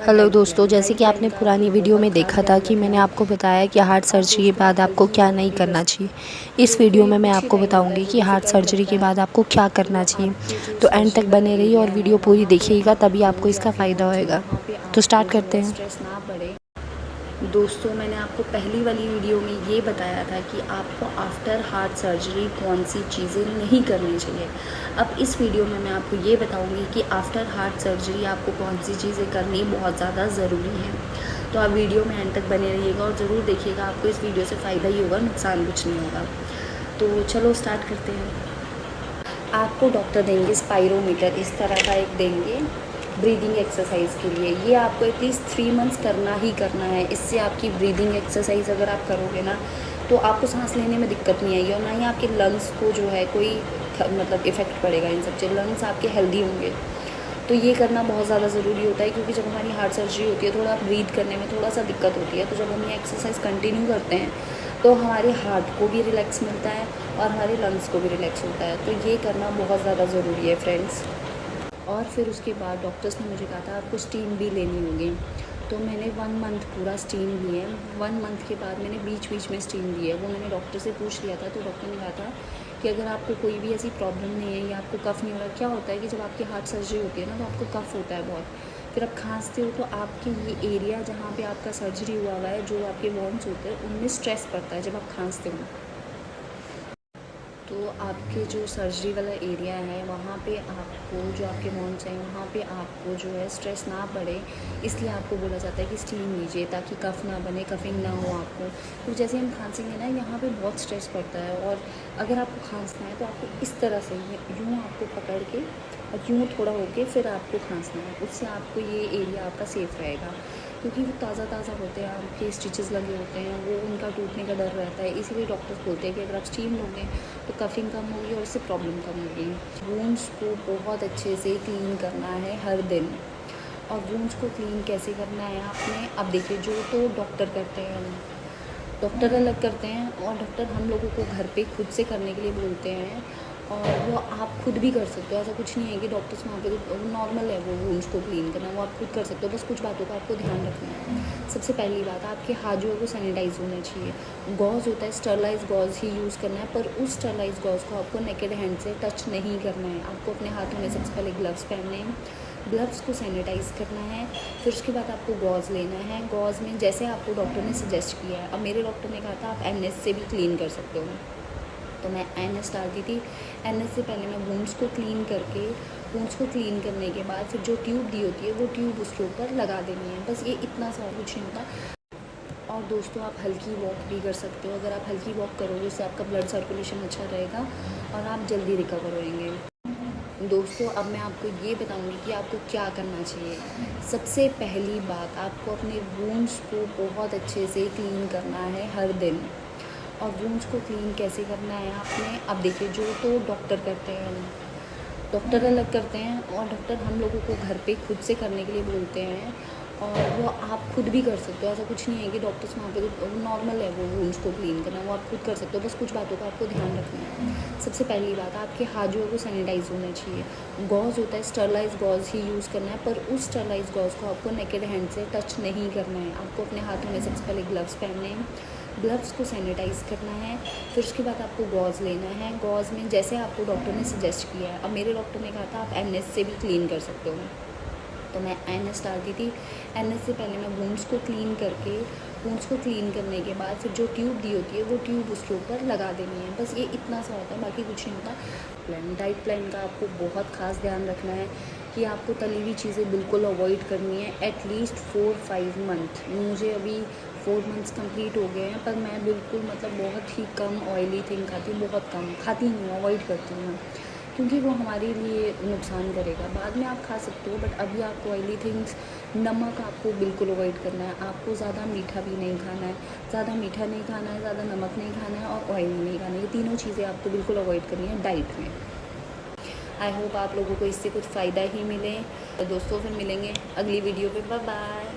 Hello दोस्तों, जैसे कि आपने पुरानी वीडियो में देखा था कि मैंने आपको बताया कि हार्ट सर्जरी के बाद आपको क्या नहीं करना चाहिए। इस वीडियो में मैं आपको बताऊंगी कि हार्ट सर्जरी के बाद आपको क्या करना चाहिए। तो एंड तक बने रहिए और वीडियो पूरी देखिएगा, तभी आपको इसका फ़ायदा होएगा। तो स्टार्ट करते हैं। स्ट्रेस ना बढ़े। दोस्तों, मैंने आपको पहली वाली वीडियो में ये बताया था कि आपको आफ्टर हार्ट सर्जरी कौन सी चीज़ें नहीं करनी चाहिए। अब इस वीडियो में मैं आपको ये बताऊंगी कि आफ्टर हार्ट सर्जरी आपको कौन सी चीज़ें करनी बहुत ज़्यादा ज़रूरी है। तो आप वीडियो में एंड तक बने रहिएगा और ज़रूर देखिएगा, आपको इस वीडियो से फ़ायदा ही होगा, नुकसान कुछ नहीं होगा। तो चलो स्टार्ट करते हैं। आपको डॉक्टर देंगे स्पायरोमीटर, इस तरह का एक देंगे ब्रीदिंग एक्सरसाइज के लिए। ये आपको एटलीस्ट 3 मंथ्स करना ही करना है। इससे आपकी ब्रीदिंग एक्सरसाइज अगर आप करोगे ना, तो आपको सांस लेने में दिक्कत नहीं आएगी और ना ही आपके लंग्स को जो है कोई मतलब इफ़ेक्ट पड़ेगा। इन सब चीज़ लंग्स आपके हेल्दी होंगे। तो ये करना बहुत ज़्यादा ज़रूरी होता है, क्योंकि जब हमारी हार्ट सर्जरी होती है थोड़ा ब्रीथ करने में थोड़ा सा दिक्कत होती है। तो जब हम ये एक्सरसाइज कंटिन्यू करते हैं तो हमारे हार्ट को भी रिलैक्स मिलता है और हमारे लंग्स को भी रिलैक्स होता है। तो ये करना बहुत ज़्यादा ज़रूरी है फ्रेंड्स। और फिर उसके बाद डॉक्टर्स ने मुझे कहा था आपको स्टीम भी लेनी होगी। तो मैंने 1 मंथ पूरा स्टीम ली है। 1 मंथ के बाद मैंने बीच बीच में स्टीम ली है। वो मैंने डॉक्टर से पूछ लिया था, तो डॉक्टर ने कहा था कि अगर आपको कोई भी ऐसी प्रॉब्लम नहीं है या आपको कफ़ नहीं हो रहा। क्या होता है कि जब आपकी हार्ट सर्जरी होती है ना, तो आपको कफ़ होता है बहुत। फिर आप खांसते हो तो आपके ये एरिया जहाँ पे आपका सर्जरी हुआ हुआ है, जो आपके वॉन्स होते हैं, उनमें स्ट्रेस पड़ता है जब आप खांसते हो। तो आपके जो सर्जरी वाला एरिया है वहाँ पे आपको, जो आपके वॉन्ड्स हैं वहाँ पे आपको जो है स्ट्रेस ना पड़े, इसलिए आपको बोला जाता है कि स्टीम लीजिए ताकि कफ़ ना बने, कफिंग ना हो आपको। तो जैसे हम खांसेंगे ना, यहाँ पे बहुत स्ट्रेस पड़ता है। और अगर आपको खांसना है तो आपको इस तरह से यूँ आपको पकड़ के और यूँ थोड़ा होके फिर आपको खांसना है। उससे आपको ये एरिया आपका सेफ़ रहेगा, क्योंकि वो ताज़ा ताज़ा होते हैं, आपके स्टिचेस लगे होते हैं, वो उनका टूटने का डर रहता है। इसीलिए डॉक्टर्स बोलते हैं कि अगर आप स्टीम लोगे तो कफिंग कम होगी और इससे प्रॉब्लम कम होगी। वूंड्स को बहुत अच्छे से क्लीन करना है हर दिन। और वूंड्स को क्लीन कैसे करना है आपने, अब देखिए, जो तो डॉक्टर करते हैं, डॉक्टर अलग करते हैं, और डॉक्टर हम लोगों को घर पे खुद से करने के लिए बोलते हैं। और वो आप खुद भी कर सकते हो, ऐसा कुछ नहीं है कि डॉक्टर्स वहाँ पे तो नॉर्मल है वो वूंड्स को क्लीन करना, वो आप खुद कर सकते हो। बस कुछ बातों का आपको ध्यान रखना है। सबसे पहली बात, आपके हाथ जो है वो सैनिटाइज होने चाहिए। गॉज होता है, स्टरलाइज गॉज ही यूज़ करना है, पर उस स्टरलाइज गॉज को आपको नेकेड हैंड से टच नहीं करना है। आपको अपने हाथों में सबसे पहले ग्लव्स पहनने हैं, ग्लव्स को सैनिटाइज़ करना है। फिर उसके बाद आपको गॉज़ लेना है। गॉज़ में जैसे आपको डॉक्टर ने सजेस्ट किया है, अब मेरे डॉक्टर ने कहा था आप NS से भी क्लीन कर सकते हो, तो मैं NS डालती थी। NS से पहले मैं वूंड्स को क्लीन करके, वूंड्स को क्लीन करने के बाद फिर जो ट्यूब दी होती है वो ट्यूब उसके ऊपर लगा देनी है। बस ये इतना सा, कुछ नहीं होता। और दोस्तों, आप हल्की वॉक भी कर सकते हो। अगर आप हल्की वॉक करोगे उससे आपका ब्लड सर्कुलेशन अच्छा रहेगा और आप जल्दी रिकवर होएंगे। दोस्तों, अब मैं आपको ये बताऊंगी कि आपको क्या करना चाहिए। सबसे पहली बात, आपको अपने वूंड्स को बहुत अच्छे से क्लीन करना है हर दिन। और वूंड्स को क्लीन कैसे करना है आपने, अब देखिए, जो तो डॉक्टर करते हैं, डॉक्टर अलग करते हैं, और डॉक्टर हम लोगों को घर पे खुद से करने के लिए बोलते हैं। और वो आप खुद भी कर सकते हो, ऐसा कुछ नहीं है कि डॉक्टर्स वहाँ पे तो नॉर्मल है वो वूंड्स को क्लीन करना, वो आप खुद कर सकते हो। बस कुछ बातों का आपको ध्यान रखना है। सबसे पहली बात, आपके हाथ जो है वो सैनिटाइज होने चाहिए। गॉज होता है, स्टरलाइज गॉज ही यूज़ करना है, पर उस स्टरलाइज गॉज को आपको नेकेड हैंड से टच नहीं करना है। आपको अपने हाथों में सबसे पहले ग्लव्स पहनने हैं, ग्लव्स को सैनिटाइज़ करना है। फिर उसके बाद आपको गॉज़ लेना है। गॉज़ में जैसे आपको डॉक्टर ने सजेस्ट किया है, अब मेरे डॉक्टर ने कहा था आप NS से भी क्लीन कर सकते हो, तो मैं NS डालती थी। NS से पहले मैं वूंड्स को क्लीन करके, वूंड्स को क्लीन करने के बाद फिर जो ट्यूब दी होती है वो ट्यूब उसके ऊपर लगा देनी है। बस ये इतना सा होता है, बाकी कुछ नहीं होता। डाइट प्लान का आपको बहुत ख़ास ध्यान रखना है कि आपको तली हुई चीज़ें बिल्कुल अवॉइड करनी है एटलीस्ट 4-5 मंथ। मुझे अभी 4 मंथ्स कंप्लीट हो गए हैं, पर मैं बिल्कुल मतलब बहुत ही कम ऑयली थिंग खाती हूँ, बहुत कम खाती हूँ, अवॉइड करती हूँ, क्योंकि वो हमारे लिए नुकसान करेगा। बाद में आप खा सकते हो, बट अभी आपको ऑयली थिंग्स, नमक आपको बिल्कुल अवॉइड करना है। आपको ज़्यादा मीठा भी नहीं खाना है, ज़्यादा मीठा नहीं खाना है, ज़्यादा नमक नहीं खाना है, और ऑयली नहीं खाना है। ये तीनों चीज़ें आपको बिल्कुल अवॉइड करनी है डाइट में। आई होप आप लोगों को इससे कुछ फ़ायदा ही मिले। तो दोस्तों, फिर मिलेंगे अगली वीडियो पे। Bye bye.